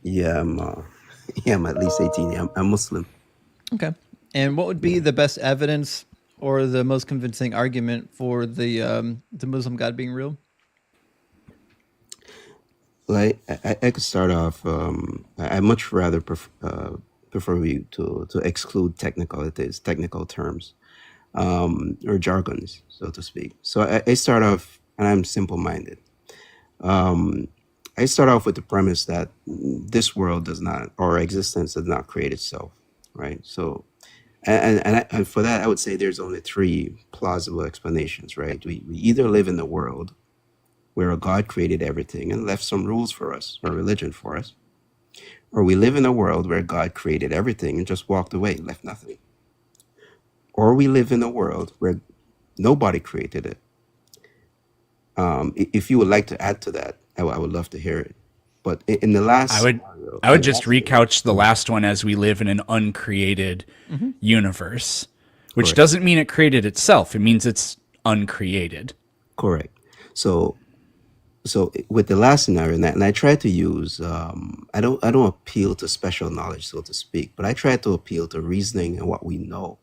Yeah, yeah, I'm at least 18. Yeah, I'm Muslim. Okay. And what would be Yeah. the best evidence or the most convincing argument for the Muslim God being real? Like I could start off. I much rather prefer you to exclude technicalities, technical terms, or jargons, so to speak. So I start off, and I'm simple-minded. Um, I start off with the premise that this world does not, or existence does not create itself, right? So, and for that, I would say there's only three plausible explanations, right? We either live in a world where a God created everything and left some rules for us, or religion for us, or we live in a world where God created everything and just walked away, left nothing, or we live in a world where nobody created it. If you would like to add to that, I would love to hear it. But in the I last would scenario, I would just recouch the last one as we live in an uncreated Mm-hmm. universe, which correct, doesn't mean it created itself. It means it's uncreated. correct. So with the last scenario, and I try to use, I don't appeal to special knowledge, so to speak, but I try to appeal to reasoning and what we know.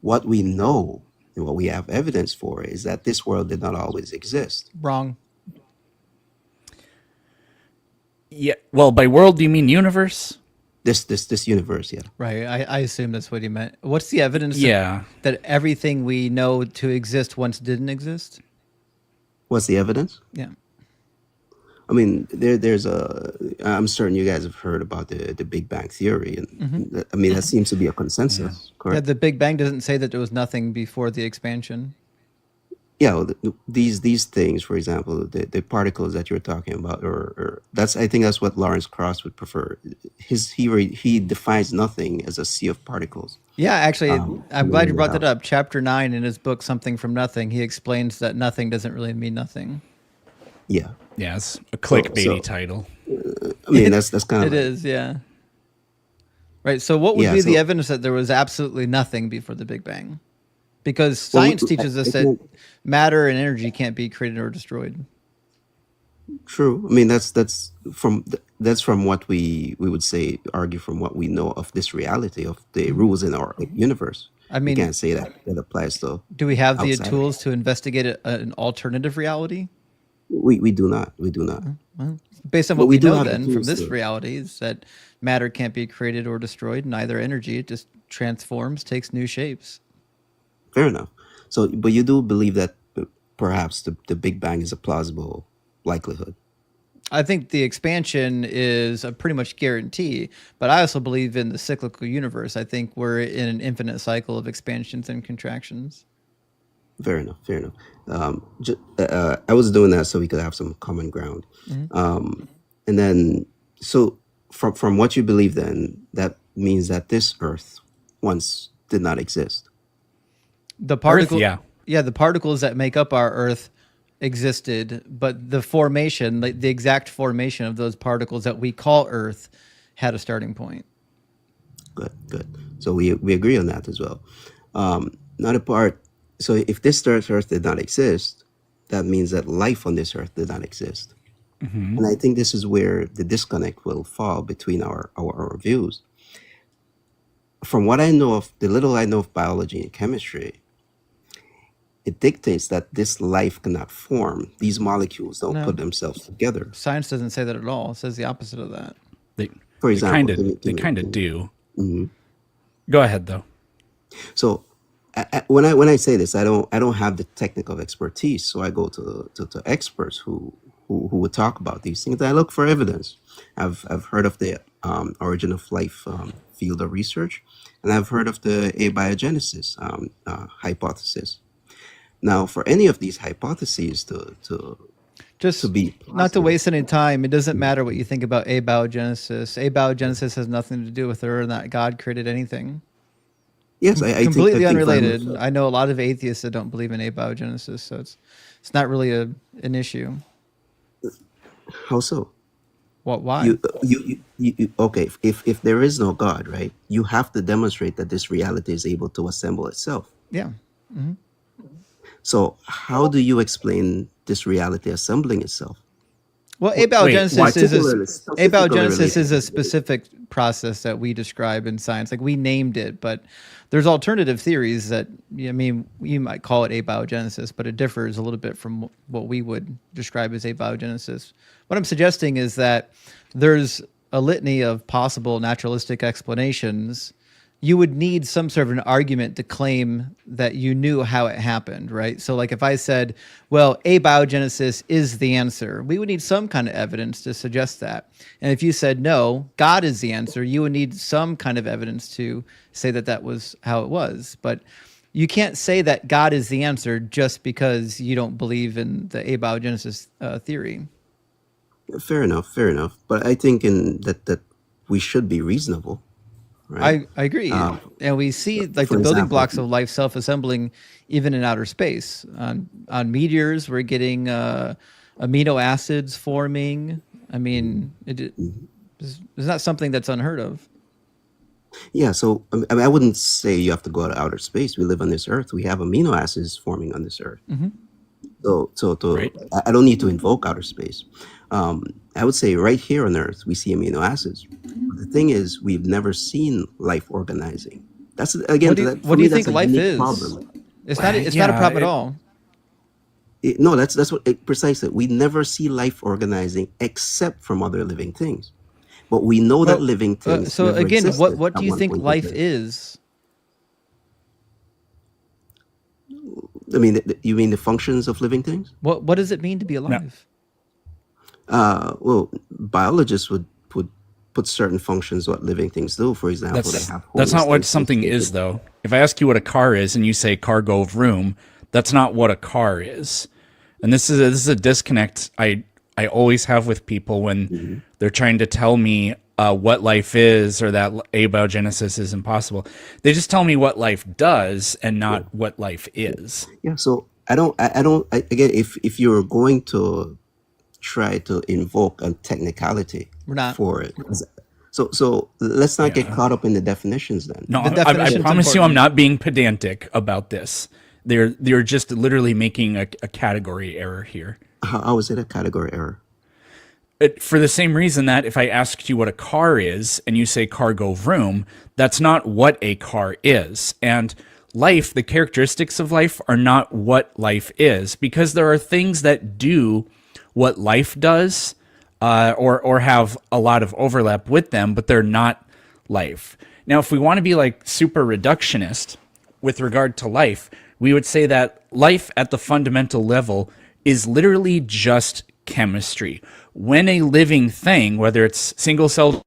What we know and what we have evidence for is that this world did not always exist. Wrong. Yeah. Well, by world do you mean universe? This universe, yeah. Right. I assume that's what he meant. What's the evidence Yeah. that everything we know to exist once didn't exist? What's the evidence? Yeah. I mean, there's a. I'm certain you guys have heard about the Big Bang theory, Mm-hmm. and I mean that seems to be a Yeah. consensus, Yeah. correct? The Big Bang doesn't say that there was nothing before the expansion. Yeah, well, these things, for example, the particles that you're talking about, or that's I think that's what Lawrence Krauss would prefer. He defines nothing as a sea of particles. Yeah, actually, I'm glad you Moving brought that around. up. Chapter 9 in his book, Something from Nothing, he explains that nothing doesn't really mean nothing. Yeah. Yeah, it's a So clickbaity title. I mean that's kind of It like is, yeah. Right. So, what would yeah. be the So evidence that there was absolutely nothing before the Big Bang? Because well, science teaches us I that think matter and energy can't be created or destroyed. true. I mean that's from what we would say argue from what we know of this reality of the Mhm. rules in our universe. I We mean, can't say that that applies to do we have the outside. tools to investigate an alternative reality? We do not. We do not. Well, based on But what we we do know have the then from tools this to. reality is that matter can't be created or destroyed, neither energy. It just transforms, takes new shapes. Fair enough. So, but you do believe that perhaps the Big Bang is a plausible likelihood. I think the expansion is a pretty much guarantee, but I also believe in the cyclical universe. I think we're in an infinite cycle of expansions and contractions. Fair enough. Fair enough. I was doing that so we could have some common ground. Mhm. And then, so from what you believe, then that means that this Earth once did not exist. The Earth, particle, yeah. yeah, the particles that make up our Earth existed, but the formation, like the exact formation of those particles that we call Earth, had a starting point. Good. Good. So we agree on that as well. Not a part. So if this Earth did not exist, that means that life on this Earth did not exist. Hmm. And I think this is where the disconnect will fall between our views. From what I know of, the little I know of biology and chemistry, it dictates that this life cannot form. These molecules don't put No, themselves together. science doesn't say that at all. It says the opposite of that. They For they kind example, of they give me, kind of give me do. mhm. Go ahead though. So when I say this, I don't have the technical expertise. So I go to experts who would talk about these things. I look for evidence. I've heard of the origin of life field of research, and I've heard of the abiogenesis hypothesis. Now, for any of these hypotheses to Just be not to plausible, waste any time, it doesn't matter what you think about abiogenesis. Abiogenesis has nothing to do with whether or not God created anything. yes, I Completely think very much unrelated. so. I know a lot of atheists that don't believe in abiogenesis, so it's not really an issue. How so? What? Why? Okay, if there is no God, right, you have to demonstrate that this reality is able to assemble itself. Yeah. Hmm. So how do you explain this reality assembling itself? Well, Wait, Statistically abiogenesis is related. a specific process that we describe in science. Like we named it, but there's alternative theories that I mean you might call it abiogenesis, but it differs a little bit from what we would describe as abiogenesis. What I'm suggesting is that there's a litany of possible naturalistic explanations. You would need some sort of an argument to claim that you knew how it happened, right? So, like if I said, well, abiogenesis is the answer, we would need some kind of evidence to suggest that. And if you said, no, God is the answer, you would need some kind of evidence to say that that was how it was. But you can't say that God is the answer just because you don't believe in the abiogenesis theory. Fair enough, fair enough. But I think in that we should be reasonable, right? I agree. And we see like For the building example, blocks of life self-assembling even in outer space. On meteors, we're getting amino acids forming. I mean, it's not something that's unheard of. yeah. So I mean, I wouldn't say you have to go to outer space. We live on this Earth. We have amino acids forming on this Earth. Right. I don't need to invoke outer space. I would say right here on Earth we see amino acids. But the thing is, we've never seen life organizing. That's again, for What do me, you that's think a life unique is? problem. It's not a problem at all. No, that's what precisely. We never see life organizing except from other living things. But we know that Well, living things so never again, existed what at do you one think point in life time. is? I mean, you mean the functions of living things? What does it mean to be alive? Well, biologists would put certain functions what living things do. For example, they have That's not what homeostasis. something is, though. If I ask you what a car is and you say cargo vroom, that's not what a car is. And this is a disconnect I always have with people when they're trying to tell me what life is or that abiogenesis is impossible. They just tell me what life does and not what life is. Yeah. So again, if you're going to try to invoke a technicality We're not. for it, so let's not get Yeah. caught up in the definitions then. No, The I definition's promise you I'm important. not being pedantic about this. They're just literally making a category error here. How is it a category error? For the same reason that if I asked you what a car is and you say cargo vroom, that's not what a car is. And life, the characteristics of life are not what life is, because there are things that do what life does or have a lot of overlap with them, but they're not life. Now, if we want to be like super reductionist with regard to life, we would say that life at the fundamental level is literally just chemistry. When a living thing, whether it's single-celled,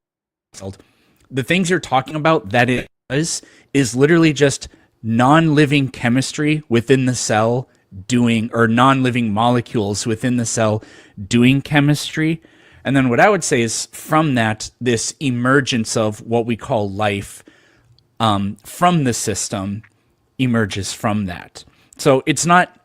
the things you're talking about that it is literally just non-living chemistry within the cell doing, or non-living molecules within the cell doing chemistry. And then what I would say is from that, this emergence of what we call life from the system emerges from that. So it's not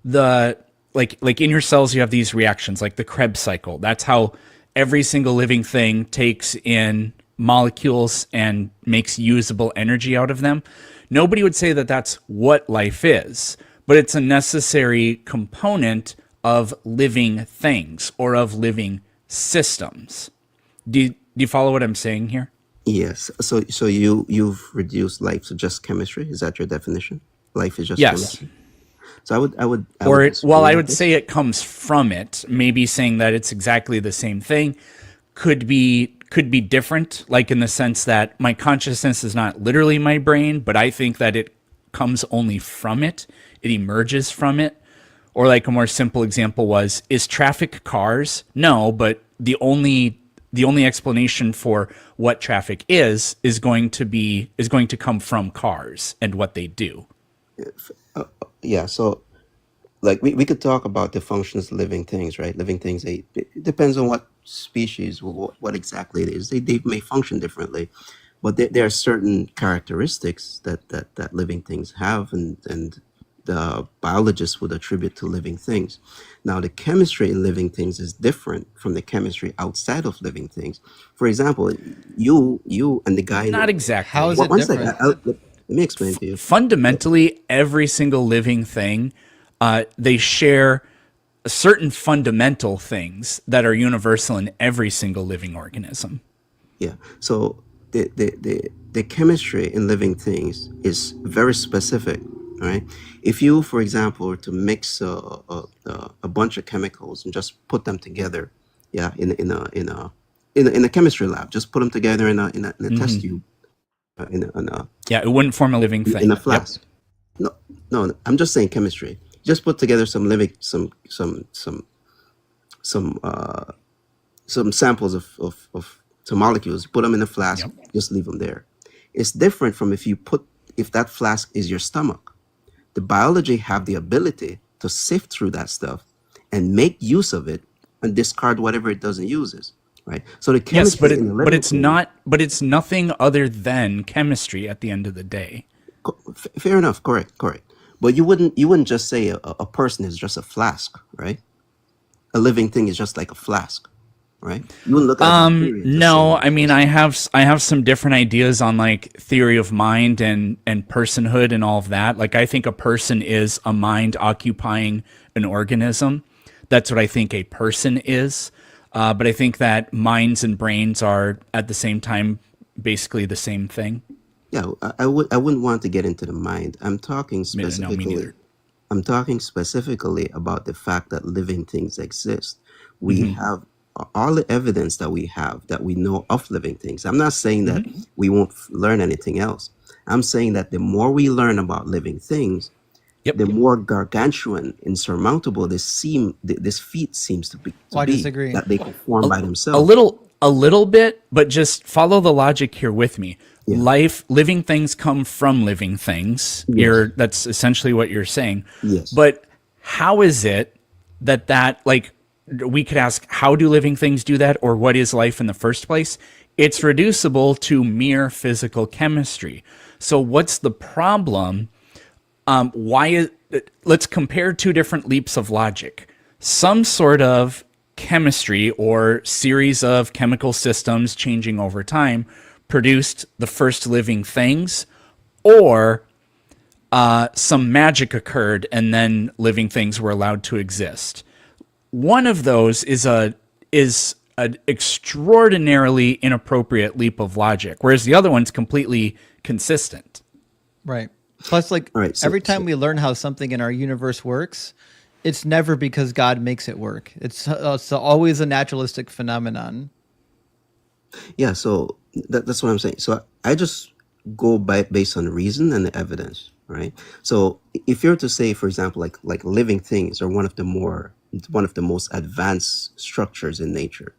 like in your cells you have these reactions like the Krebs cycle. That's how every single living thing takes in molecules and makes usable energy out of them. Nobody would say that that's what life is, but it's a necessary component of living things or of living systems. Do you follow what I'm saying here? Yes. So you've reduced life to just chemistry. Is that your definition? Life is just Yes. chemistry. So I would Well, I disagree would with this. say it comes from it. Maybe saying that it's exactly the same thing could be different, like in the sense that my consciousness is not literally my brain, but I think that it comes only from it. It emerges from it. Or like a more simple example is traffic cars? No, but the only explanation for what traffic is going to come from cars and what they do. Yeah. So like we could talk about the functions of living things, right? Living things, it depends on what species, what exactly it is. They may function differently, but there are certain characteristics that living things have, and the biologists would attribute to living things. Now, the chemistry in living things is different from the chemistry outside of living things. For example, you and the guy. Not exactly. How is One it one second. different? Let me explain to you. Fundamentally, every single living thing, they share certain fundamental things that are universal in every single living organism. Yeah. So the chemistry in living things is very specific, right? If you, for example, were to mix a bunch of chemicals and just put them together, yeah, in a chemistry lab, just put them together in a test tube, Yeah, it wouldn't form a living in thing. a Yep. flask. No, no, I'm just saying chemistry. Just put together some living, some some samples of some molecules, put them in a flask, Yep. just leave them there. It's different from if that flask is your stomach. The biology have the ability to sift through that stuff and make use of it and discard whatever it doesn't use it, right? So the Yes, chemistry in the but living it's thing, not. But it's nothing other than chemistry at the end of the day. fair enough, correct. But you wouldn't just say a person is just a flask, right? A living thing is just like a flask, right? You wouldn't look at a bacteria and just say, No, oh, I it's mean just. I have some different ideas on like theory of mind and personhood and all of that. Like I think a person is a mind occupying an organism. That's what I think a person is. But I think that minds and brains are at the same time basically the same thing. Yeah, I wouldn't want to get into the mind. No, me neither. I'm talking specifically about the fact that living things exist. We have all the evidence that we have that we know of living things. I'm not saying that we won't learn anything else. I'm saying that the more we learn about living things, Yep. the more gargantuan, insurmountable this feat seems to Well, I be disagree. that they can form by A themselves. little bit, but just follow the logic here with me. Yeah. Living things come from living things. Yes. That's essentially what you're saying. Yes. But how is it that like we could ask, how do living things do that, or what is life in the first place? It's reducible to mere physical chemistry. So what's the problem? Let's compare two different leaps of logic. Some sort of chemistry or series of chemical systems changing over time produced the first living things, or some magic occurred and then living things were allowed to exist. One of those is an extraordinarily inappropriate leap of logic, whereas the other one's completely consistent. Right. Plus, like All right. every time we learn how something in our universe works, it's never because God makes it work. It's always a naturalistic phenomenon. Yeah, so that's what I'm saying. So I just go based on reason and the evidence, right? So if you're to say, for example, like living things are one of the most advanced structures in nature,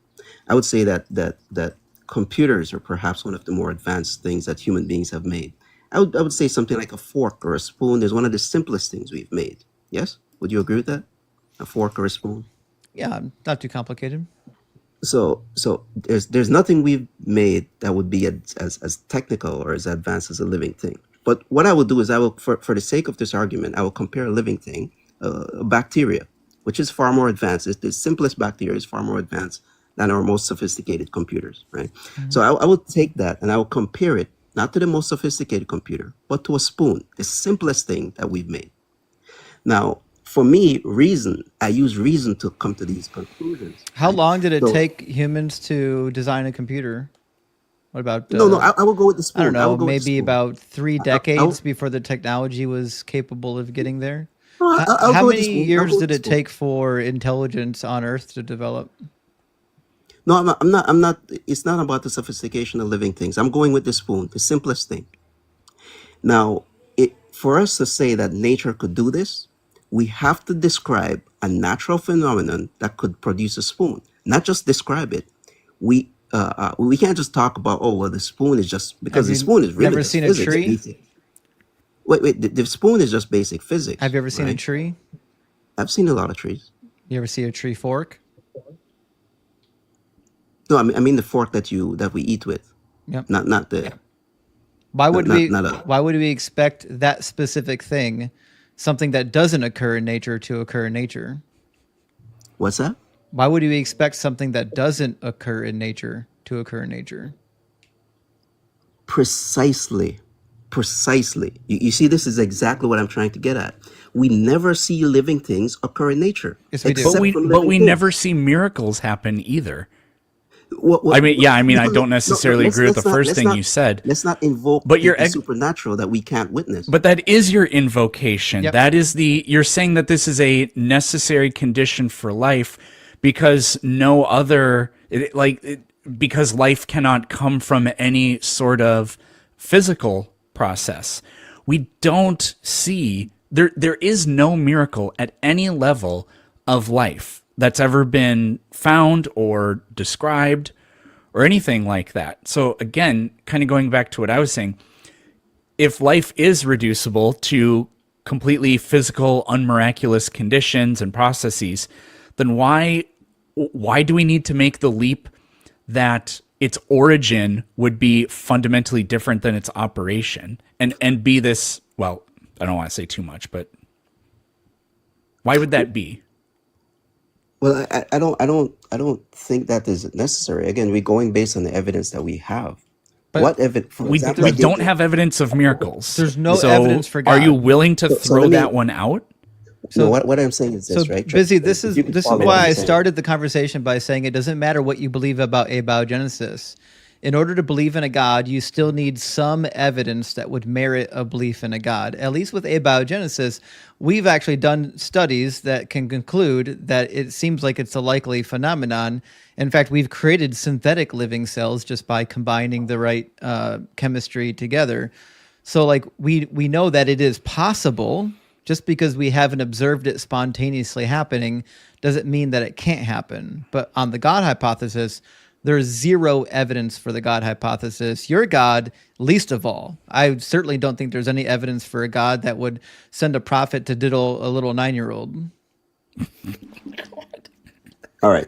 I would say that computers are perhaps one of the more advanced things that human beings have made. I would say something like a fork or a spoon is one of the simplest things we've made. Yes? Would you agree with that? A fork or a spoon? Yeah, not too complicated. So there's nothing we've made that would be as technical or as advanced as a living thing. But what I will do is I will, for the sake of this argument, I will compare a living thing, a bacteria, which is far more advanced. The simplest bacteria is far more advanced than our most sophisticated computers, right? So I will take that and I will compare it not to the most sophisticated computer, but to a spoon, the simplest thing that we've made. Now, for me, I use reason to come to these conclusions, How right? long did it So, take humans to design a computer? What about, no, I will go with the I don't spoon. I will know, go with the maybe spoon. about 3 I decades will, before the technology was capable of getting there? no, I'll How go with the many spoon. I'll years go with did the it spoon. take for intelligence on Earth to develop? No, I'm not. It's not about the sophistication of living things. I'm going with the spoon, the simplest thing. Now, for us to say that nature could do this, we have to describe a natural phenomenon that could produce a spoon, not just describe it. We can't just talk about, oh well, the spoon is just, Have because the you spoon is really never just seen a physics, tree? basic. Wait, the spoon is just basic Have physics, you ever seen a right? tree? I've seen a lot of trees. You ever see a tree fork? No, I mean the fork that we eat with, Yep. not the Why not would not we not a why would we expect that specific thing, something that doesn't occur in nature, to occur in nature? what's that? Why would we expect something that doesn't occur in nature to occur in nature? Precisely Precisely. You see, this is exactly what I'm trying to get at. We never see living things occur in nature, Yes, we do. But except we for but living we things. never see miracles happen either. What, I mean, yeah, I mean, no, I don't no, necessarily agree with the first thing you said, let's not invoke but the supernatural that we can't witness. but that is your invocation. Yep. That is you're saying that this is a necessary condition for life because no other, because life cannot come from any sort of physical process. We don't see, there is no miracle at any level of life that's ever been found or described or anything like that. So again, kind of going back to what I was saying, if life is reducible to completely physical, unmiraculous conditions and processes, then why do we need to make the leap that its origin would be fundamentally different than its operation and be this, well, I don't want to say too much, but why would that be? Well, I don't think that is necessary. Again, we're going based on the evidence that we have. But What evidence? For We example, we I gave don't you. have evidence of miracles. there's no So evidence for are you God. willing to So throw let me. that one out? No, So what I'm saying is So this, right? busy. This If is you could this is follow what why I'm I saying. started the conversation by saying it doesn't matter what you believe about abiogenesis. In order to believe in a God, you still need some evidence that would merit a belief in a God. At least with abiogenesis, we've actually done studies that can conclude that it seems like it's a likely phenomenon. In fact, we've created synthetic living cells just by combining the right chemistry together. So, like, we know that it is possible. Just because we haven't observed it spontaneously happening doesn't mean that it can't happen. But on the God hypothesis, there's zero evidence for the God hypothesis. Your God, least of all. I certainly don't think there's any evidence for a God that would send a prophet to diddle a little 9-year-old. All right.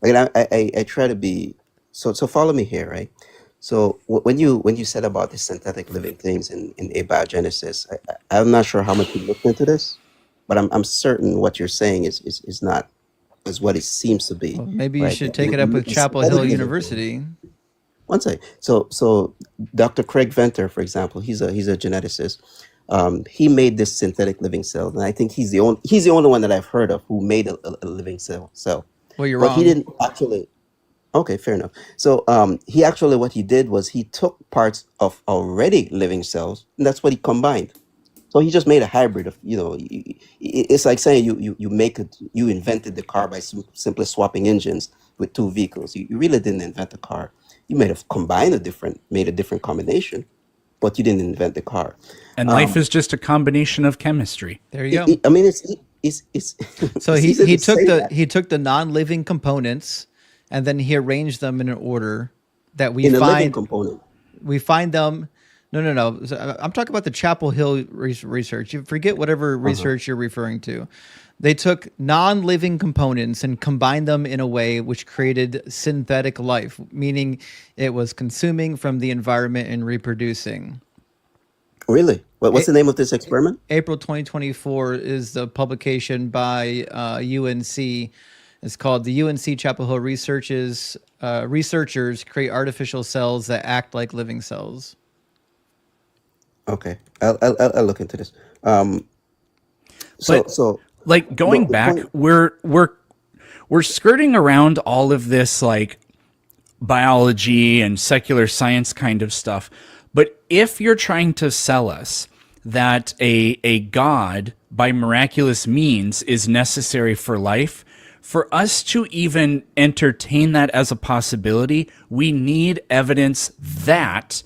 Again, I try to be so follow me here, right? So when you said about the synthetic living things in abiogenesis, I'm not sure how much you looked into this, but I'm certain what you're saying is not is what it seems to be, Well, maybe you right? should take it up with The Chapel synthetic Hill living thing. University. One second. So Dr. Craig Venter, for example, he's a geneticist. He made this synthetic living cell, and I think he's the only one that I've heard of who made a living cell. Well, you're But he wrong. didn't actually. Okay, fair enough. So he actually what he did was he took parts of already living cells, and that's what he combined. So he just made a hybrid of, it's like saying you invented the car by simply swapping engines with two vehicles. You really didn't invent the car. You may have made a different combination, but you didn't invent the car. And life is just a combination of chemistry. There you go. I mean, it's So it's he easy he to took say the that he took the non-living components and then he arranged them in an order that we in a living find component. them. No. So I'm talking about the Chapel Hill research. You forget whatever Uh-huh. research you're referring to. They took non-living components and combined them in a way which created synthetic life, meaning it was consuming from the environment and reproducing. Really? What's the name of this experiment? April 2024 is the publication by UNC. It's called the UNC Chapel Hill Researchers Create Artificial Cells That Act Like Living Cells. Okay, I'll look into this. Um, so But so like no, going the back, point. we're skirting around all of this like biology and secular science kind of stuff. But if you're trying to sell us that a god by miraculous means is necessary for life, for us to even entertain that as a possibility, we need evidence that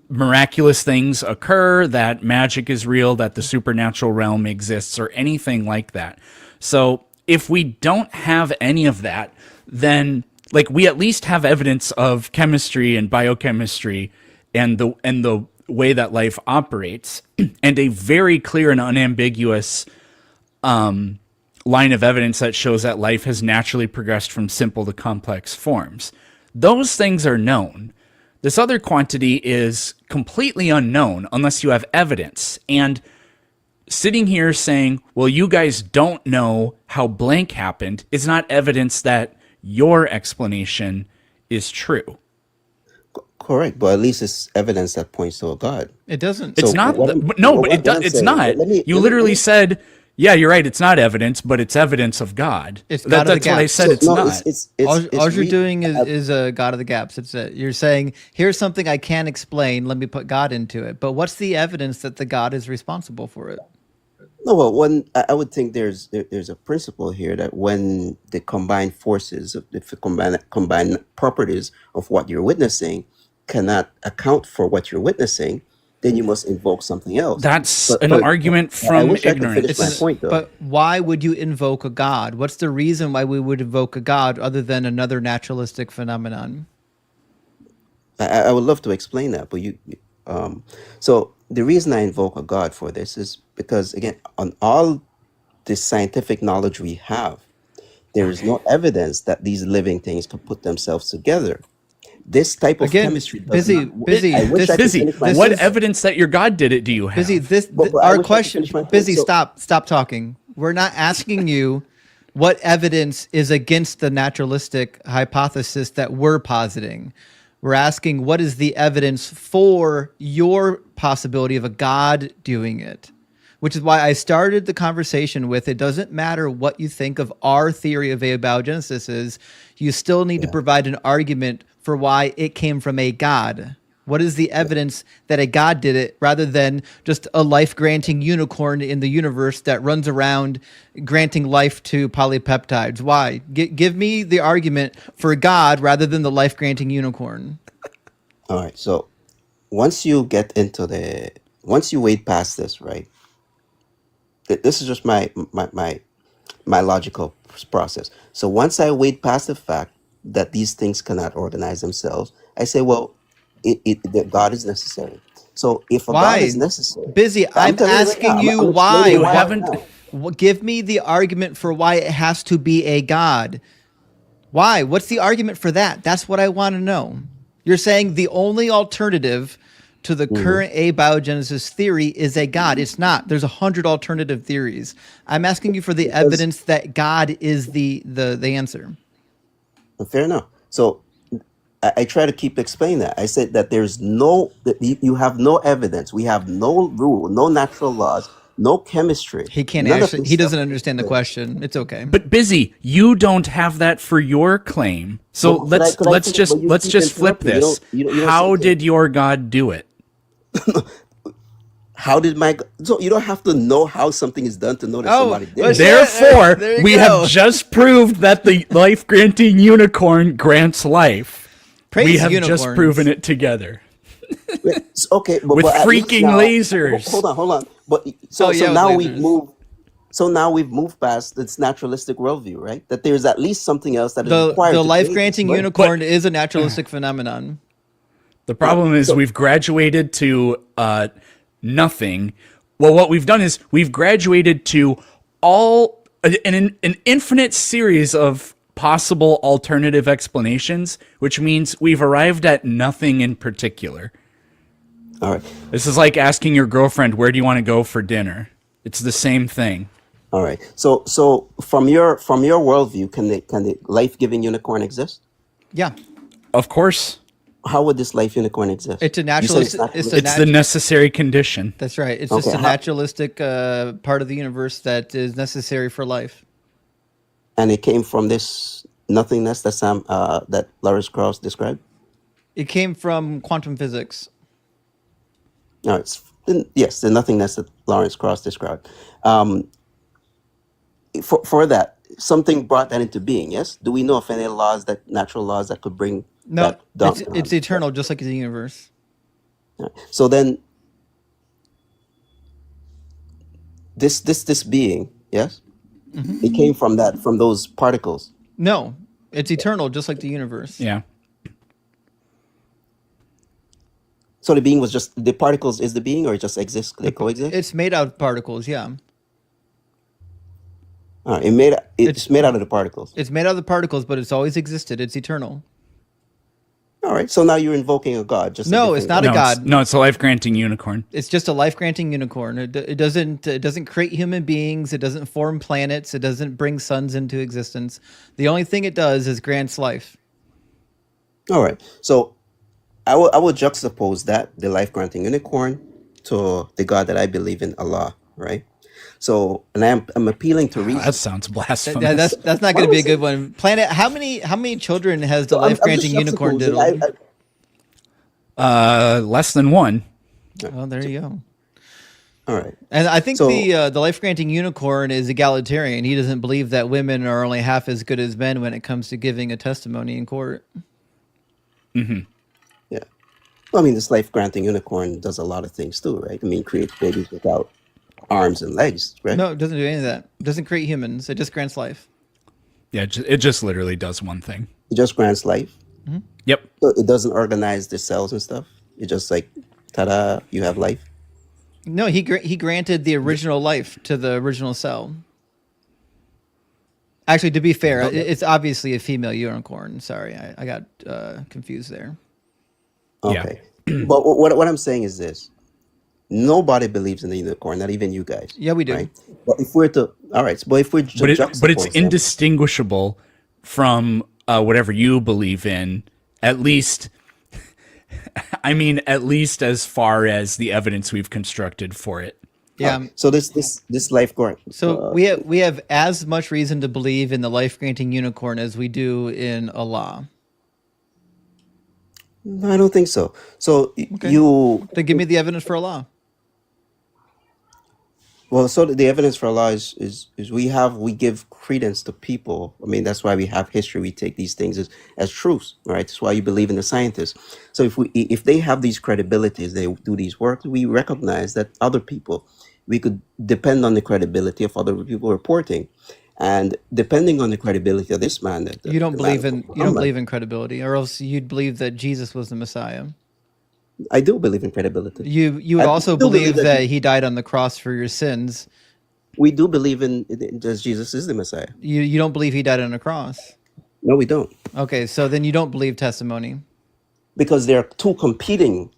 miraculous things occur, that magic is real, that the supernatural realm exists, or anything like that. So if we don't have any of that, then like we at least have evidence of chemistry and biochemistry and the way that life operates, and a very clear and unambiguous line of evidence that shows that life has naturally progressed from simple to complex forms. Those things are known. This other quantity is completely unknown unless you have evidence. And sitting here saying, well, you guys don't know how blank happened is not evidence that your explanation is true. correct, but at least it's evidence that points to a God. It doesn't. It's So not. what I'm, But no, but what I'm it's saying, not. You literally said, "Yeah, you're right. It's not evidence, but it's evidence of God." It's God of the That's what I gaps. said. so It's no, not. All you're doing I, is a God of the gaps. It's you're saying here's something I can't explain. Let me put God into it. But what's the evidence that the God is responsible for it? no, well, one, I would think there's a principle here that when the combined forces, if the combined properties of what you're witnessing cannot account for what you're witnessing, then you must invoke something else. That's But an but argument I from wish I could finish my ignorance. point though. But why would you invoke a God? What's the reason why we would invoke a God other than another naturalistic phenomenon? I would love to explain that, but um, so the reason I invoke a God for this is because again, on all the scientific knowledge we have, there is no evidence that these living things can put themselves together. This type of Again, chemistry does busy, not. busy. I wish This, I could Busy. finish my this What point. is evidence that your God did it do you busy. have? But I Our wish I could question. finish my point. Busy. So Stop talking. We're not asking you what evidence is against the naturalistic hypothesis that we're positing. We're asking what is the evidence for your possibility of a God doing it, which is why I started the conversation with it doesn't matter what you think of our theory of abiogenesis is, you still need to yeah, provide an argument for why it came from a God. What is the evidence that a God did it rather than just a life granting unicorn in the universe that runs around granting life to polypeptides? Why? Give me the argument for God rather than the life granting unicorn. all right. So once you get into once you wade past this, right? This is just my logical process. So once I wade past the fact that these things cannot organize themselves, I say, well, that God is necessary. So if a God is Why? necessary, Busy. I'm I'm telling you right now, asking you I'm explaining You why. why haven't. now. Give me the argument for why it has to be a God. Why? What's the argument for that? That's what I want to know. You're saying the only alternative to the Mhm. current abiogenesis theory is a God. It's not. There's 100 alternative theories. I'm asking you for the Because evidence that God is the answer. fair enough. So I try to keep explaining that. I said that that you have no evidence. We have no rule, no natural laws, no chemistry, He can't none of actually. this He stuff doesn't understand the exists. question. It's okay. But Busy, you don't have that for your claim. So But could I finish? But you let's keep just flip interrupting. this. You don't seem How to. did your God do it? How did so you don't have to know how something is done to know that Oh, somebody did well, it. shit. Therefore, There you we have go. just proved that the life-granting unicorn grants life. We Praise have just unicorns. proven it together Okay, with but at least freaking now, lasers. hold on. But Oh so yeah, with now we've lasers. moved. So now we've moved past this naturalistic worldview, right? That there's at least something else that is The required to life create this. granting But unicorn is a naturalistic phenomenon. The problem is so we've graduated to nothing. Well, what we've done is we've graduated to an infinite series of possible alternative explanations, which means we've arrived at nothing in particular. all right, This is like asking your girlfriend, where do you want to go for dinner? It's the same thing. all right. So from your worldview, can the life giving unicorn exist? Yeah, Of course, How would this life unicorn exist? it's a You said it's naturalistic. not. it's the necessary condition. That's right. It's Okay. just a naturalistic part of the universe that is necessary for life. And it came from this nothingness that that Lawrence Krauss described. It came from quantum physics. No, yes, the nothingness that Lawrence Krauss described. Um, for that, something brought that into being. Yes. Do we know of any natural laws that could bring No, that down? it's eternal, just like the universe. So then, this being, yes, it came from those particles. No, it's eternal, just like the universe. Yeah. So the being was just the particles is the being, or it just exists? They coexist. It's made out of particles. Yeah, It's made out of the particles. it's made out of the particles, but it's always existed. It's eternal. All right. So now you're invoking a god. Just a No, it's different not a god. god. It's a life granting unicorn. It's just a life granting unicorn. It doesn't create human beings. It doesn't form planets. It doesn't bring suns into existence. The only thing it does is grants life. All right. So I will juxtapose that, the life granting unicorn, to the God that I believe in, Allah, right? So, and I'm appealing to That reason. sounds Yeah, blasphemous. that's not What going to am I be a good saying? one. Planet, how many children has the So life I'm just granting unicorn juxtaposing. diddled? Less than one. Oh, there you go. All right. And I think So the life granting unicorn is egalitarian. He doesn't believe that women are only half as good as men when it comes to giving a testimony in court. yeah. Well, I mean, this life granting unicorn does a lot of things too, right? I mean, creates babies without arms and legs, right? No, it doesn't do any of that. It doesn't create humans. It just grants life. Yeah, it just literally does one thing. It just grants life. Yep. So it doesn't organize the cells and stuff. It just like, ta-da, you have life. No, he granted the original life to the original cell. Actually, to be fair, it's obviously a female unicorn. Sorry, I got confused there. Yeah. Okay. But what I'm saying is this. Nobody believes in the unicorn, not even you guys. Yeah, we do. Right? But if we're to, all right, but if we But it's juxtapose them, indistinguishable from whatever you believe in, at least. I mean, at least as far as the evidence we've constructed for it. Yeah. so this life grant. So we have as much reason to believe in the life granting unicorn as we do in Allah. No, I don't think so. So Okay. you, Then give me the evidence for Allah. well, so the evidence for Allah is we give credence to people. I mean, that's why we have history. We take these things as truths, right? That's why you believe in the scientists. So if they have these credibilities, they do these work, we recognize that other people, we could depend on the credibility of other people reporting, and depending on the credibility of this man, that You don't the man believe of in you don't Muhammad, believe in credibility, or else you'd believe that Jesus was the Messiah. I do believe in credibility. You would I also do believe believe that that he died on the cross for your sins. we do believe in that Jesus is the Messiah. You don't believe he died on a cross. No, we don't. Okay, so then you don't believe testimony. Because there are two competing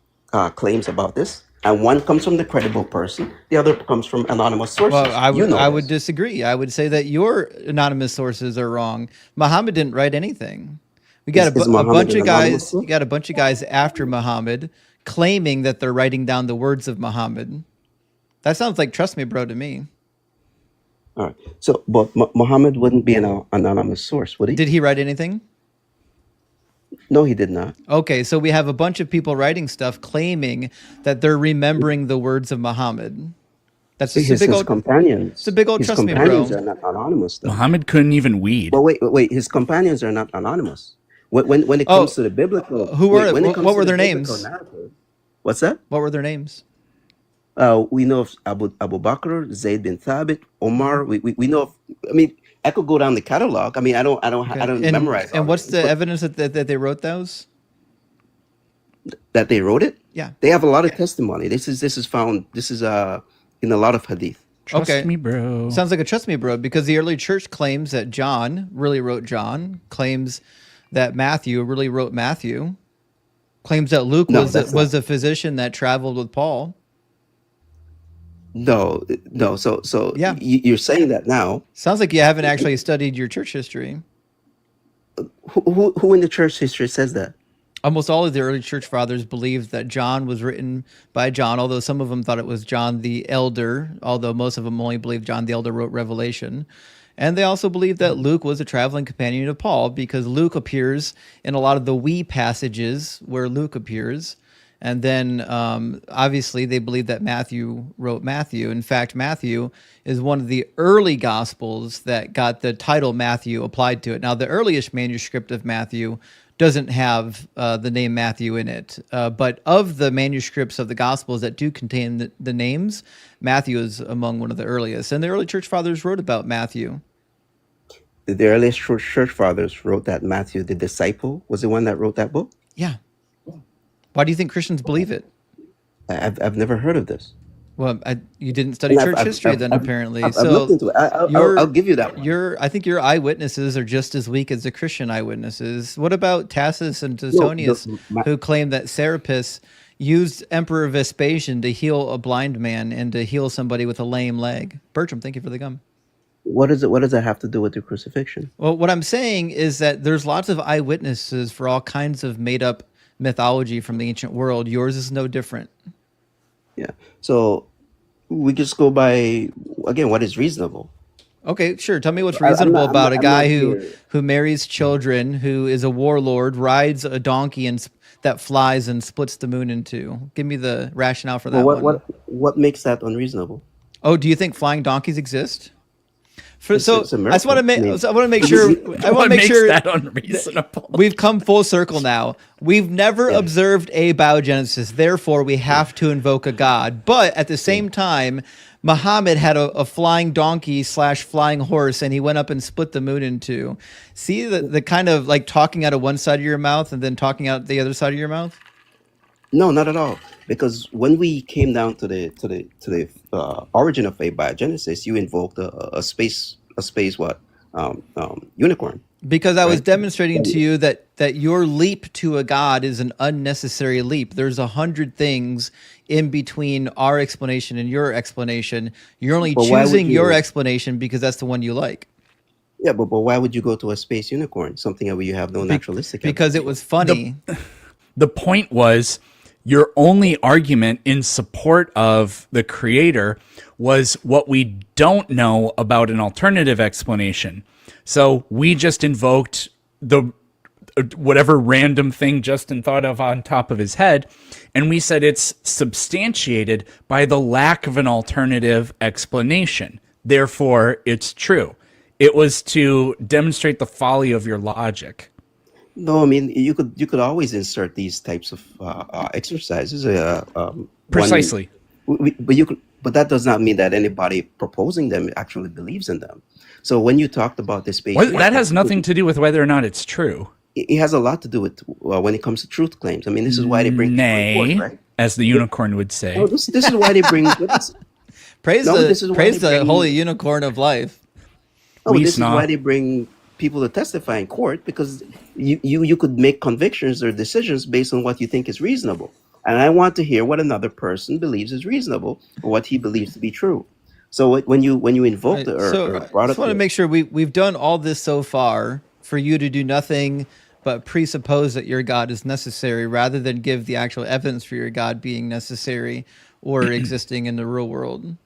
claims about this, and one comes from the credible person, the other comes from anonymous sources. Well, I You would know I would this. disagree. I would say that your anonymous sources are wrong. Muhammad didn't write anything. We got Is a Muhammad bunch an of anonymous guys. You source? got a bunch of guys after Muhammad claiming that they're writing down the words of Muhammad. That sounds like trust me, bro, to me. All right. So, but Muhammad wouldn't be an anonymous source, would he? Did he write anything? No, he did not. Okay, so we have a bunch of people writing stuff claiming that they're remembering the words of Muhammad. That's just a big His old. companions, It's a big old his trust me, companions bro. are not anonymous, though. Muhammad couldn't even weed. Well, wait. His companions are not anonymous. When it comes Oh, to the biblical, who were when it comes what to were the their biblical names? narrative, what's that? What were their names? We know of Abu Bakr, Zayd bin Thabit, Omar. We know of. I mean, I could go down the catalog. I mean, I Okay, don't memorize all and the what's names, the but evidence that they wrote those? that they wrote it. Yeah. They have a lot of testimony. This is found. This is in a lot of hadith. Trust Okay. me, bro. Sounds like a trust me, bro, because the early church claims that John really wrote John, claims that Matthew really wrote Matthew, claims that Luke No, was that's was the physician that traveled with Paul. No. So Yeah. you're saying that now. Sounds like you haven't actually studied your church history. Who in the church history says that? Almost all of the early church fathers believed that John was written by John, although some of them thought it was John the Elder, although most of them only believed John the Elder wrote Revelation. And they also believed that Luke was a traveling companion of Paul because Luke appears in a lot of the we passages where Luke appears. And then obviously they believe that Matthew wrote Matthew. In fact, Matthew is one of the early gospels that got the title Matthew applied to it. Now, the earliest manuscript of Matthew doesn't have the name Matthew in it. But of the manuscripts of the Gospels that do contain the names, Matthew is among one of the earliest. And the early church fathers wrote about Matthew. The earliest church fathers wrote that Matthew, the disciple, was the one that wrote that book. Yeah. Why do you think Christians believe it? I've never heard of this. Well, you didn't study And church history then, apparently. I've So looked into it. I'll give you that one. I think your eyewitnesses are just as weak as the Christian eyewitnesses. What about Tacitus and No, Suetonius, who claim that Serapis used Emperor Vespasian to heal a blind man and to heal somebody with a lame leg? Bertram, thank you for the gum. what is it? What does that have to do with the crucifixion? Well, what I'm saying is that there's lots of eyewitnesses for all kinds of made up mythology from the ancient world. Yours is no different. Yeah. So we just go by, again, what is reasonable. Okay, sure. Tell me what's I'm reasonable not. I'm about not. a I'm not guy here. who marries children, who is a warlord, rides a donkey and that flies and splits the moon in two. Give me the rationale for Well, that one. what makes that unreasonable? Oh, do you think flying donkeys exist? So It's a I just want to miracle. I make. mean, So I want to make we, sure. we, I want to What make makes sure that unreasonable? we've come full circle now. We've never yeah, observed abiogenesis, therefore we yeah, have to invoke a god. But at the yeah. same time, Muhammad had a flying donkey / flying horse, and he went up and split the moon in two. See the kind of like talking out of one side of your mouth and then talking out the other side of your mouth. No, not at all. Because when we came down to the origin of abiogenesis, you invoked a space what unicorn, Because I was right? demonstrating to you that your leap to a god is an unnecessary leap. There's 100 things in between our explanation and your explanation. You're only But why would choosing your you? explanation because that's the one you like. Yeah, but why would you go to a space unicorn? Something where you have no Be- naturalistic because evidence it for. was the funny. the point was your only argument in support of the creator was what we don't know about an alternative explanation. So we just invoked the whatever random thing Justin thought of on top of his head, and we said it's substantiated by the lack of an alternative explanation. Therefore, it's true. It was to demonstrate the folly of your logic. No, I mean you could always insert these types of exercises. One, Precisely. but you could, but that does not mean that anybody proposing them actually believes in them. So when you talked about the space Well, that has unicorn, nothing to do with whether or not it's true. it has a lot to do with when it comes to truth claims. I mean, this is why they bring people in court, Nay, right? as the unicorn would No, say. this is why they bring. No, this is why Praise they the holy bring. unicorn of life. No, We this is why snob. they bring people to testify in court because you could make convictions or decisions based on what you think is reasonable. And I want to hear what another person believes is reasonable or what he believes to be true. So when you invoked Right. or So I brought just up want to the make sure we've done all this so far for you to do nothing but presuppose that your God is necessary rather than give the actual evidence for your God being necessary or existing in the real world.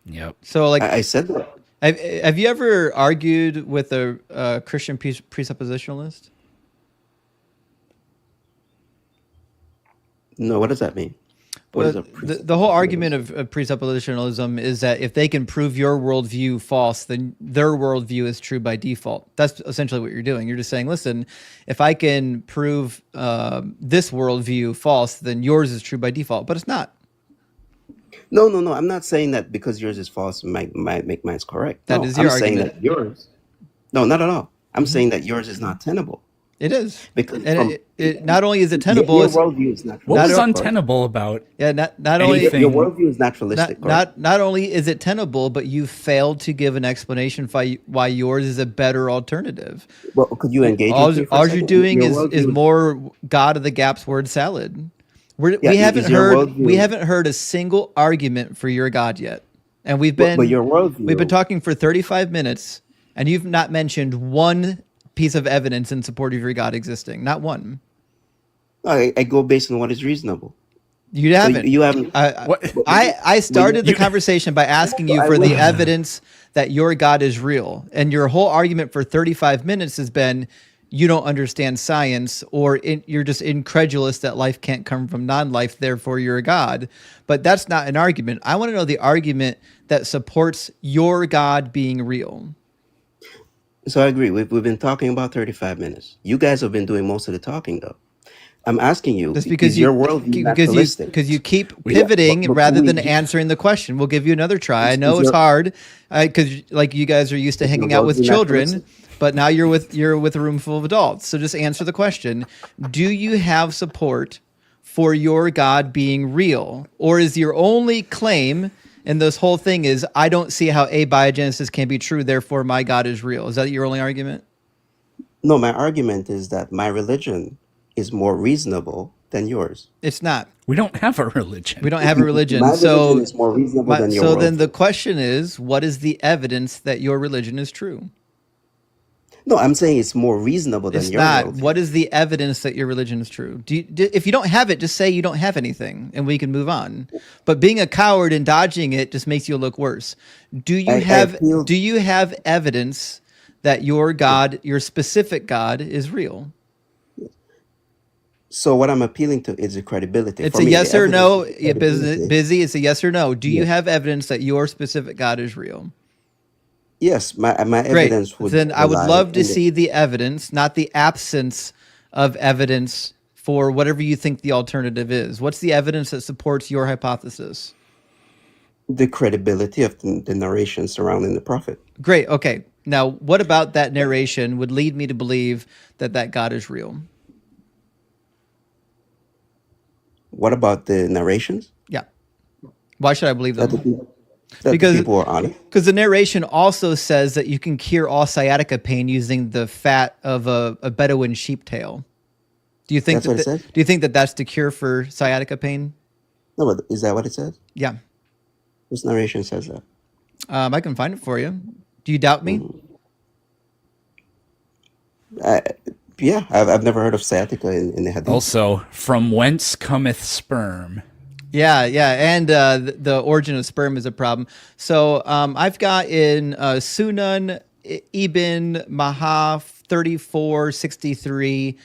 Yep. So like I said that. have you ever argued with a Christian presuppositionalist? No, what does that mean? What is Well, a the whole argument presuppositionalism? of presuppositionalism is that if they can prove your worldview false, then their worldview is true by default. That's essentially what you're doing. You're just saying, listen, if I can prove this worldview false, then yours is true by default. But it's not. No. I'm not saying that because yours is false might make mine correct. That No, is I'm your saying argument. that yours. No, not at all. I'm Mhm. saying that yours is not tenable It is. because And from it not only is it tenable, your it's worldview is What not was naturalistic, correct? untenable about yeah, not only Your anything? worldview is naturalistic, correct? not only is it tenable, but you failed to give an explanation why yours is a better alternative. Well, could you engage All, with me for a all you're second? doing Your is worldview is more God of the gaps word salad. yeah. Is your We worldview? haven't heard a single argument for your God yet, and But your we've been worldview. talking for 35 minutes, and you've not mentioned one piece of evidence in support of your God existing. Not one. I go based on what is reasonable. You So haven't. you haven't. I What? I But you, started the You conversation by asking you I for the will. evidence that your God is real, and your whole argument for 35 minutes has been you don't understand science, or you're just incredulous that life can't come from non-life, therefore you're a God. But that's not an argument. I want to know the argument that supports your God being real. So I agree. We've been talking about 35 minutes. You guys have been doing most of the talking, though. I'm asking you, Just is because your worldview naturalistic? you keep we Yeah, pivoting but rather can we than answering the question. We'll give you another try. I know is it's your hard because like you guys are used to is your hanging out with worldview children, naturalistic? but now you're with a room full of adults. So just answer the question. Do you have support for your God being real? Or is your only claim in this whole thing is I don't see how abiogenesis can be true, therefore my God is real? Is that your only argument? No, my argument is that my religion is more reasonable than yours. It's not. We don't have a religion. We don't have a religion. My religion So is more reasonable than your so then the worldview. question is, what is the evidence that your religion is true? No, I'm saying it's more reasonable than It's your not. worldview. What is the evidence that your religion is true? If you don't have it, just say you don't have anything, and we can move on. But being a coward and dodging it just makes you look worse. Do you I have appeal. Do you have evidence that your God, your specific God, is real? So what I'm appealing to is the credibility. It's For a me, the yes or evidence no. is the Yeah, busy. credibility. Busy. It's a yes or no. Do you Yes. have evidence that your specific God is real? Yes, my Great. evidence would Then I would rely love to in the see the evidence, not the absence of evidence for whatever you think the alternative is. What's the evidence that supports your hypothesis? the credibility of the narration surrounding the prophet. Great. Okay. Now, what about that narration would lead me to believe that that God is real? What about the narrations Yeah. Why should I believe that the them? people that the Because people are on it? because the narration also says that you can cure all sciatica pain using the fat of a Bedouin sheep tail. Do you think That's that what it says. do you think that that's the cure for sciatica pain? No, but is that what it says? Yeah. This narration says that. I can find it for you. Do you doubt me? I, yeah, I've never heard of sciatica in the hadith. Also, from whence cometh sperm? Yeah, yeah, and the origin of sperm is a problem. So I've got in Sunan Ibn Maha 3463,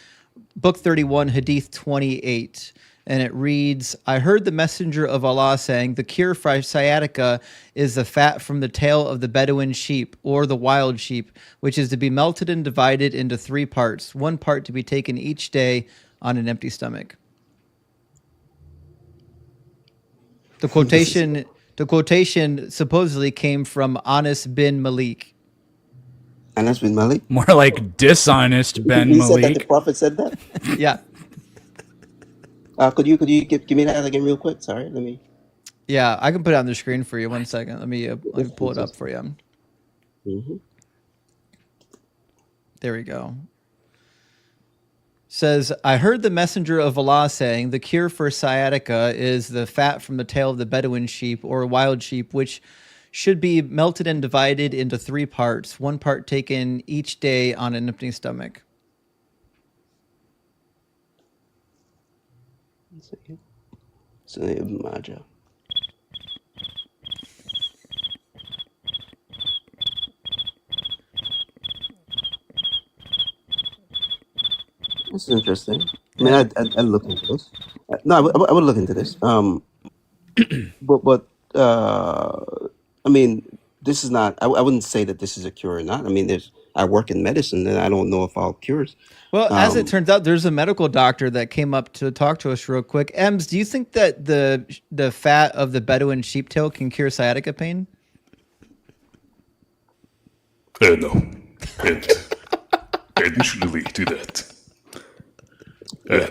Book 31, Hadith 28. And it reads, I heard the messenger of Allah saying, the cure for sciatica is the fat from the tail of the Bedouin sheep or the wild sheep, which is to be melted and divided into 3 parts, 1 part to be taken each day on an empty stomach. The quotation supposedly came from Anas bin Malik. Anas bin Malik. More like dishonest Ben He said that the Malik. prophet said that. Yeah. Could you give me that again real quick? Sorry, let me. Yeah, I can put it on the screen for you. 1 second. Let me pull it up for you. Mm-hmm. There we go. Says, I heard the messenger of Allah saying, the cure for sciatica is the fat from the tail of the Bedouin sheep or wild sheep, which should be melted and divided into 3 parts, 1 part taken each day on an empty stomach. So Ibn Majah. This is interesting. I mean, I'd look into this. No, I would look into this. But I mean, this is not. I wouldn't say that this is a cure or not. I mean, I work in medicine, and I don't know if all cures. Well, as it turns out, there's a medical doctor that came up to talk to us real quick. Ems, do you think that the fat of the Bedouin sheep tail can cure sciatica pain? No. And additionally to that,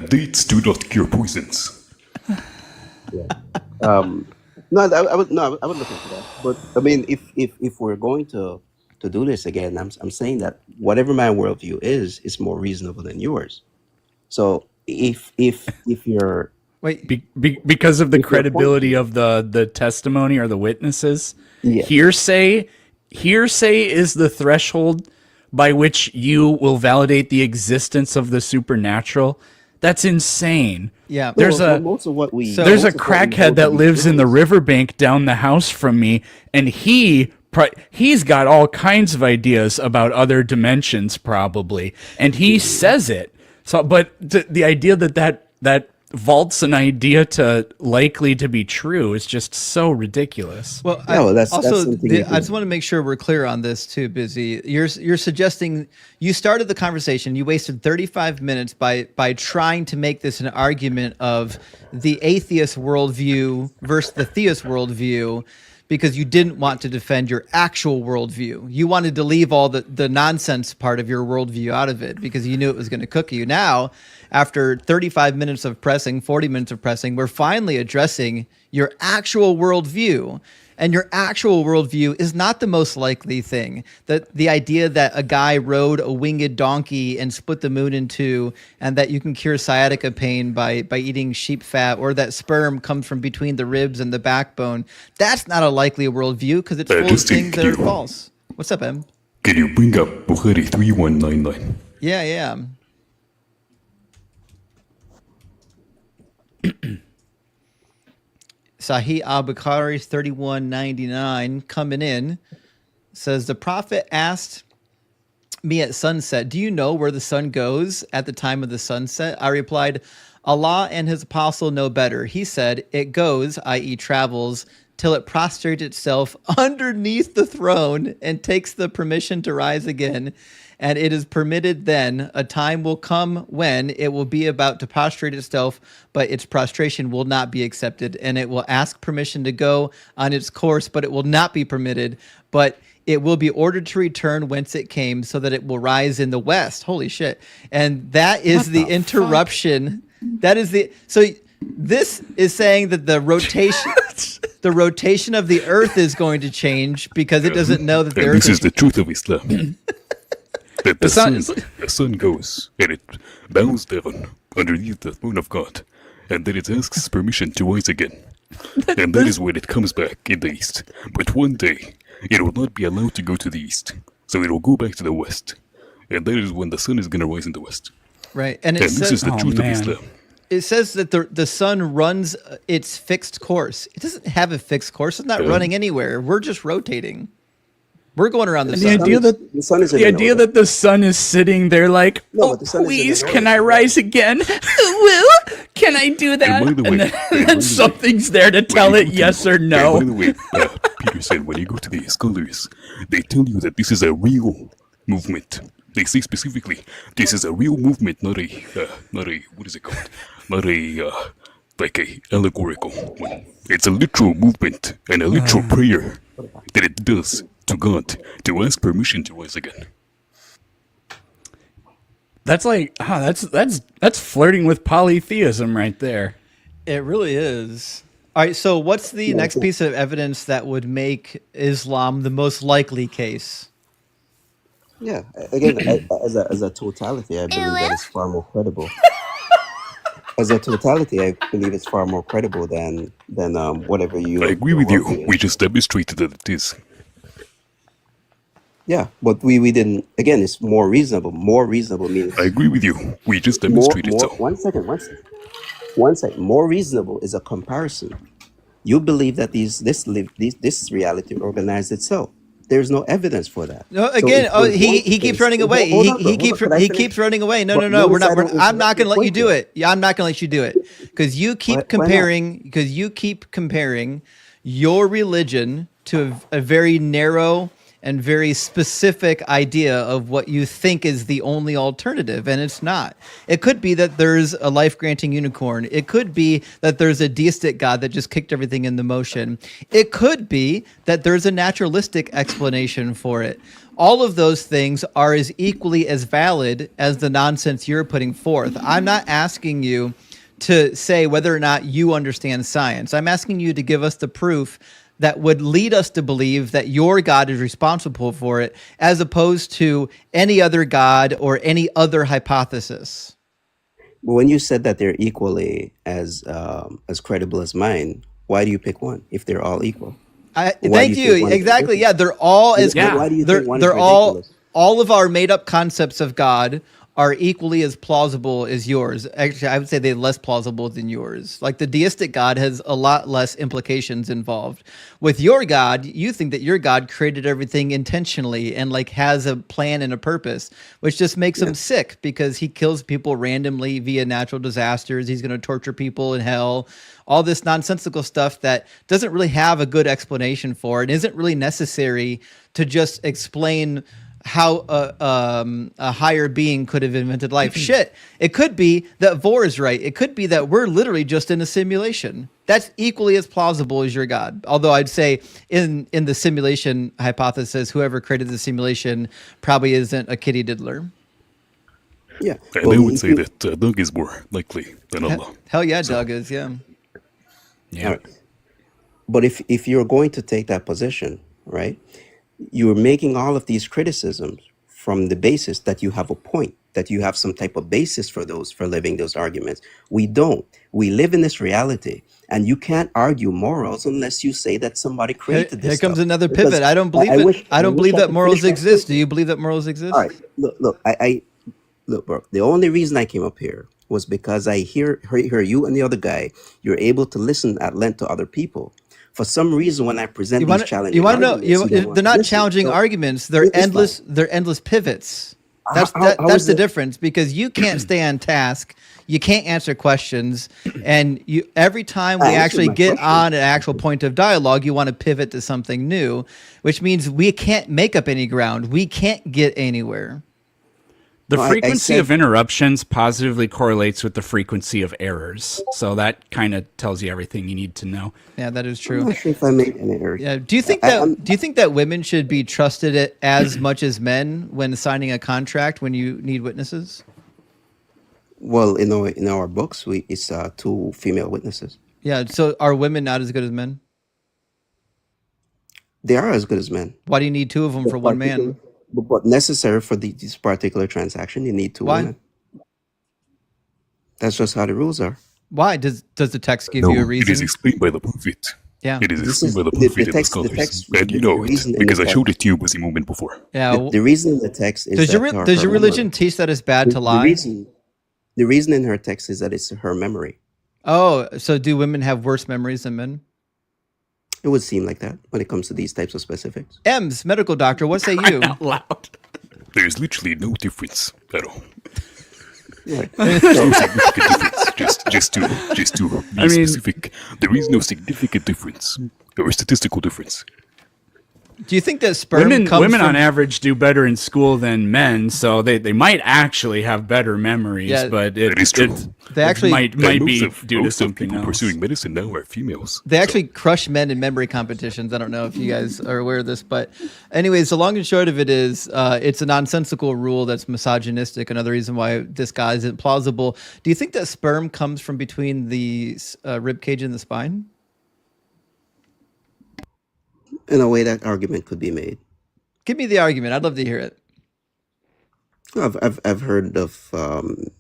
dates do not cure poisons. No, I would look into that. But I mean, if we're going to do this again, I'm saying that whatever my worldview is more reasonable than yours. So if you're Wait, Because of the If you're credibility of the testimony or the witnesses, Yeah. hearsay is the threshold by which you will validate the existence of the supernatural. That's insane. yeah. There's Well, a most of what we there's a most of what we crackhead hold that to be lives in the true is- riverbank down the house from me, and he's got all kinds of ideas about other dimensions probably, and he says it. So, but the idea that vaults an idea to likely to be true is just so ridiculous. Well, Yeah, well, that's also, something you I can- just want to make sure we're clear on this too, Busy. You're suggesting you started the conversation. You wasted 35 minutes by trying to make this an argument of the atheist worldview versus the theist worldview, because you didn't want to defend your actual worldview. You wanted to leave all the nonsense part of your worldview out of it because you knew it was going to cook you. Now, after 35 minutes of pressing, 40 minutes of pressing, we're finally addressing your actual worldview. And your actual worldview is not the most likely thing. That the idea that a guy rode a winged donkey and split the moon in 2, and that you can cure sciatica pain by eating sheep fat, or that sperm comes from between the ribs and the backbone, that's not a likely worldview because it's full of Just things that are thank you. false. What's up, Em? Can you bring up Bukhari 3199? Yeah, yeah. Sahih al-Bukhari 3199 coming in says the prophet asked me at sunset, "Do you know where the sun goes at the time of the sunset?" I replied, "Allah and his apostle know better." He said, "It goes, i.e. travels, till it prostrates itself underneath the throne and takes the permission to rise again. And it is permitted then. A time will come when it will be about to prostrate itself, but its prostration will not be accepted. And it will ask permission to go on its course, but it will not be permitted. But it will be ordered to return whence it came, so that it will rise in the west." Holy shit. And that is the interruption. That is the... So this is saying that the rotation of the earth is going to change because it doesn't know that the And earth this is the truth of Islam. That the sun sun goes and it bows down underneath the throne of God, and then it asks permission to rise again. And that is when it comes back in the east. But one day, it will not be allowed to go to the east, so it will go back to the west. And that is when the sun is going to rise in the west. right. And And it this says is the truth man. of Islam. it says that the sun runs its fixed course. It doesn't have a fixed course. It's not running anywhere. We're just rotating. We're going around the The sun. idea that The sun is in the an idea order. that the sun is sitting there like, No, oh but the sun is in please, an can order. I rise again? Woo! Can I do that? by the way- And by the then way, something's there to tell When it you go yes to- or and by no. the way, Peter said when you go to the scholars, they tell you that this is a real movement. They say specifically, this is a real movement, not a what is it called? Not a like a allegorical one. It's a literal movement and a literal prayer that it does to God to ask permission to rise again. That's like, that's flirting with polytheism right there. It really is. All right. So what's the next piece of evidence that would make Islam the most likely case? Yeah, again, as a totality, I believe that it's far more credible. As a totality, I believe it's far more credible than whatever you. I agree with you. We just demonstrated that it is. Yeah, but we didn't. Again, it's more reasonable. More reasonable means I agree with you. We just more. demonstrated so. One second. One second. More reasonable is a comparison. You believe that this reality organized itself. There's no evidence for that. No, So again, if there's he one keeps case- running away. Hold He on, hold keeps on. Can I he finish? keeps running away. No, But no, no. We're notice I not. don't I'm not interrupt going to your let you point do here. it. Yeah, I'm not going to let you do it because you keep Why not? comparing. Because you keep comparing your religion to a very narrow and very specific idea of what you think is the only alternative, and it's not. It could be that there's a life-granting unicorn. It could be that there's a deistic God that just kicked everything into motion. It could be that there's a naturalistic explanation for it. All of those things are as equally as valid as the nonsense you're putting forth. I'm not asking you to say whether or not you understand science. I'm asking you to give us the proof that would lead us to believe that your God is responsible for it, as opposed to any other God or any other hypothesis. But when you said that they're equally as credible as mine, why do you pick one if they're all equal? Why do Thank you think you. one is Exactly. ridiculous? Yeah, they're all as Yeah. Why do you they're think one is they're ridiculous? all of our made up concepts of God are equally as plausible as yours. Actually, I would say they're less plausible than yours. Like the deistic God has a lot less implications involved. With your God, you think that your God created everything intentionally and like has a plan and a purpose, which just makes him sick because he kills people randomly via natural disasters. He's going to torture people in hell. All this nonsensical stuff that doesn't really have a good explanation for it, isn't really necessary to just explain how a higher being could have invented life. Shit, it could be that Vor is right. It could be that we're literally just in a simulation. That's equally as plausible as your God. Although I'd say in the simulation hypothesis, whoever created the simulation probably isn't a kitty diddler. Yeah. And Well, I would if say you- that Doug is more likely than Allah. Hell yeah, Doug is, yeah. Yeah. All right. But if you're going to take that position, right, you're making all of these criticisms from the basis that you have a point that you have some type of basis for living those arguments. We don't. We live in this reality, and you can't argue morals unless you say that somebody created this Here comes stuff. another Because pivot. I don't believe I it. wish I I don't wish believe I that could morals finish my exist. Do statement. you believe that morals All exist? right, look. I look, bro. The only reason I came up here was because I hear you and the other guy. You're able to listen at length to other people. For some reason, when I present these You challenging want to know? arguments, you don't They're want to not listen. challenging So arguments. They're it's fine. endless. They're endless pivots. How That's is the it? difference, because you can't stay on task. You can't answer questions, and every time I we answered actually my get question. on an actual point of dialogue, you want to pivot to something new, which means we can't make up any ground. We can't get anywhere. The No, I frequency said of interruptions positively correlates with the frequency of errors. So that kind of tells you everything you need to know. Yeah, that is I'm true. not sure if I made an error. Yeah. Do you think I'm that women should be trusted as much as men when signing a contract when you need witnesses? well in our books it's two female witnesses. Yeah. So are women not as good as men? They are as good as men. Why do you need two of them for But one particular, man? but necessary for this particular transaction, you need two Why? women. That's just how the rules are. Why does the text give No, you a it is reason? explained by the prophet. Yeah. It is This explained is by the the prophet and the text. The scholars. text. And you The know it, reason in the because I text. showed it to you a moment before. Yeah. The reason in the text is Does that does your her religion memory. teach that it's bad to The lie? reason in her text is that it's her memory. Oh, so do women have worse memories than men? It would seem like that when it comes to these types of specifics. Ems, medical doctor, what say you? Loud. There's literally no difference at all. Right. No So significant difference. Just to be I mean- specific, there is no significant difference or statistical difference. Do you think that sperm Women comes from on average do better in school than men, so they might actually have better memories, Yeah. but That is true. They actually- might And be due to most of something people else. pursuing medicine now are females. They actually crush men in memory competitions. I don't know if you guys are aware of this, but anyways, the long and short of it is it's a nonsensical rule that's misogynistic. Another reason why this guy isn't plausible. Do you think that sperm comes from between the rib cage and the spine? in a way, that argument could be made. Give me the argument. I'd love to hear it. I've heard of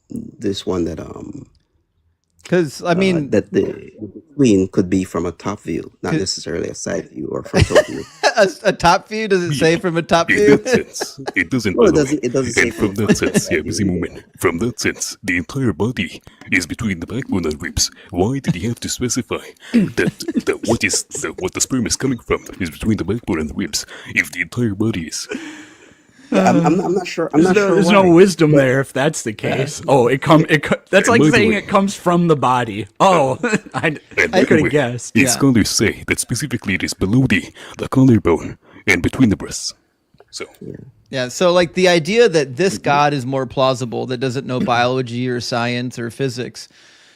this one that Because, I mean, that the queen could be from a top view, not necessarily a side view or frontal view. a top view, does it say from a top In view? that sense, it doesn't. Well, by the way. it doesn't say And from from that sense, yeah, Missy Moomin. From that sense, the entire body is between the backbone and ribs. Why did he have to specify that what the sperm is coming from is between the backbone and the ribs? If the entire body is, I'm not sure. I'm not sure There's why. no wisdom there if that's the case. That's like by the saying way- it comes from the body. Oh, I and by the could way, have guessed. the Yeah. scholars say that specifically it is below the collarbone and between the breasts. So Yeah, so like the idea that this God is more plausible, that doesn't know biology or science or physics,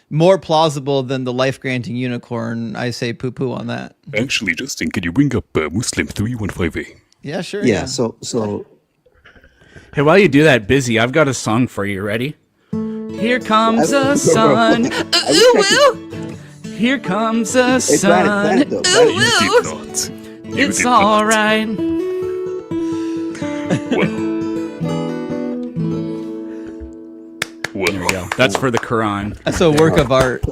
more plausible than the life-granting unicorn, I say poo-poo on that. actually, Justin, can you bring up Muslim 315A? Yeah, sure. Yeah. So Hey, while you do that, Busy, I've got a song for you. Ready? Here comes the sun. Here comes the sun. You did not. You It's did all not. right. Well, There we go. That's for the Quran. That's a work of art.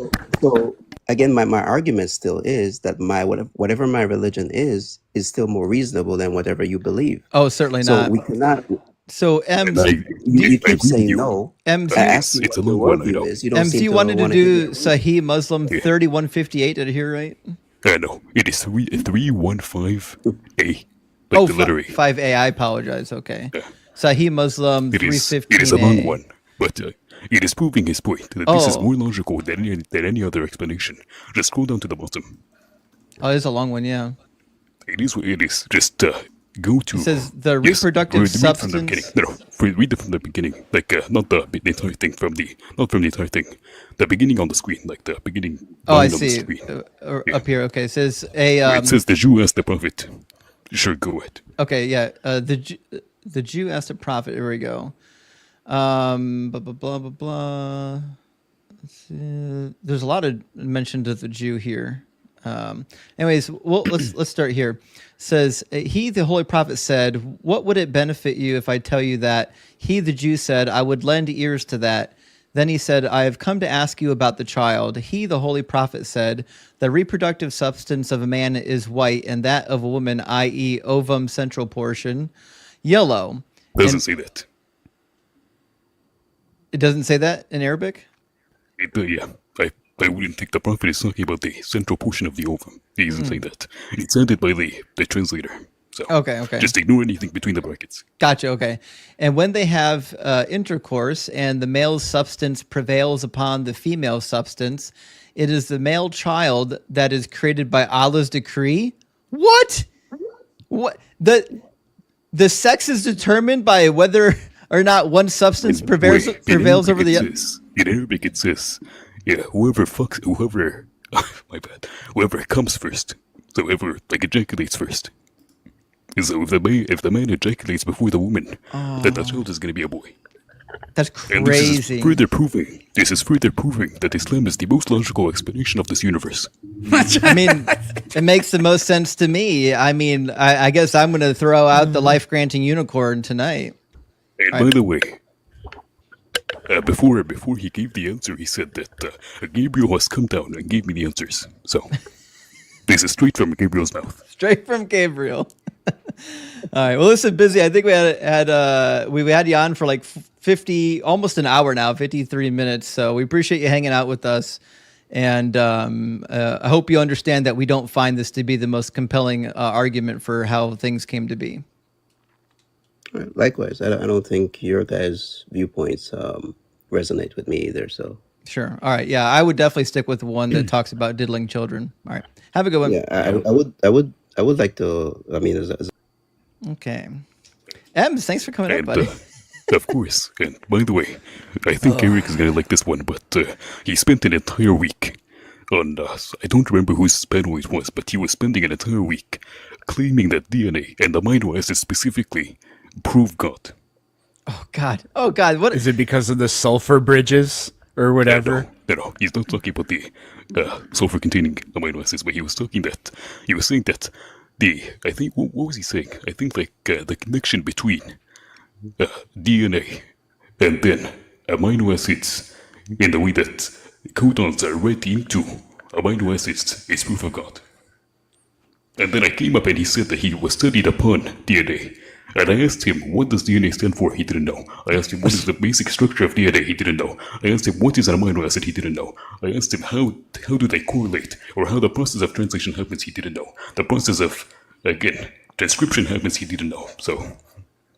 So again, my argument still is that whatever my religion is still more reasonable than whatever you believe. Oh, certainly So not. we cannot. So, Ems, I You agree keep saying with you. no. Ems, I you, asked you It's a what your long one, I worldview know. is. You don't Ems, seem you to wanted to wanna do give it- Sahih Muslim 3158. Did I hear right? No, it is 315A. Like Oh, the letter A. 5A. I apologize. Okay. Sahih Muslim It is 315. a long one, but it is proving his point that this is Oh. more logical than any other explanation. Just scroll down to the bottom. Oh, it's a long one. Yeah. It is what it is. Just go to. It says the Yes, reproductive read from the beginning. substance. No, read it from the beginning. Like not the entire thing not from the entire thing. The beginning on the screen, like the beginning. Oh, I line on the see. screen. Yeah. Up here. Okay. It says a. Where it says the Jew asked the prophet. Sure, go ahead. Okay, yeah. The Jew asked a prophet. Here we go. Blah blah blah blah blah. Let's see. There's a lot of mention of the Jew here. Anyways, well, let's start here. Says he, the holy prophet, said, "What would it benefit you if I tell you that he, the Jew, said, I would lend ears to that." Then he said, "I have come to ask you about the child." He, the holy prophet, said, "The reproductive substance of a man is white, and that of a woman, i.e., ovum central portion, yellow." Doesn't And say that. it doesn't say that in Arabic. Yeah, I wouldn't think the prophet is talking about the central portion of the ovum. He doesn't say that. It's added by the translator. So Okay. just ignore anything between the brackets. Gotcha. Okay. And when they have intercourse and the male's substance prevails upon the female substance, it is the male child that is created by Allah's decree. What? What? The sex is determined by whether or not one substance prevails over the other. In Arabic it says, yeah, whoever my bad, whoever comes first, so whoever ejaculates first. So if the man ejaculates before the woman, then the child is going to be a boy. That's And this crazy. is further proving that Islam is the most logical explanation of this universe. I mean, it makes the most sense to me. I mean, I guess I'm going to throw out the life-granting unicorn tonight. And by the way, before he gave the answer, he said that Gabriel has come down and gave me the answers. So this is straight from Gabriel's mouth. Straight from Gabriel. All right. Well, listen, Busy. I think we had you on for like 50, almost an hour now, 53 minutes. So we appreciate you hanging out with us. And I hope you understand that we don't find this to be the most compelling argument for how things came to be. Likewise, I don't think your guys' viewpoints resonate with me either. So Sure. All right. Yeah, I would definitely stick with the one that talks about diddling children. All right. Have a good one. yeah, I would like to. I mean, as Okay. Ems, thanks for coming up, And buddy. of course, and by the way, I think Eric is going to like this one, but he spent an entire week on, I don't remember whose panel it was, but he was spending an entire week claiming that DNA and amino acids specifically prove God. Oh God. Oh God. What Is it because of the sulfur bridges or whatever? No, he's not talking about the sulfur-containing amino acids, but he was saying that I think, what was he saying? I think the connection between DNA and then amino acids in the way that codons are read into amino acids is proof of God. And then I came up and he said that he was studied upon DNA. And I asked him, what does DNA stand for? He didn't know. I asked him, what is the basic structure of DNA? He didn't know. I asked him, what is an amino acid? He didn't know. I asked him, how do they correlate? Or how the process of translation happens? He didn't know. The process of, again, transcription happens? He didn't know. So,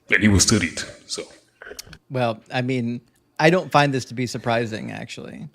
and he was studied. So. Well, I mean, I don't find this to be surprising, actually.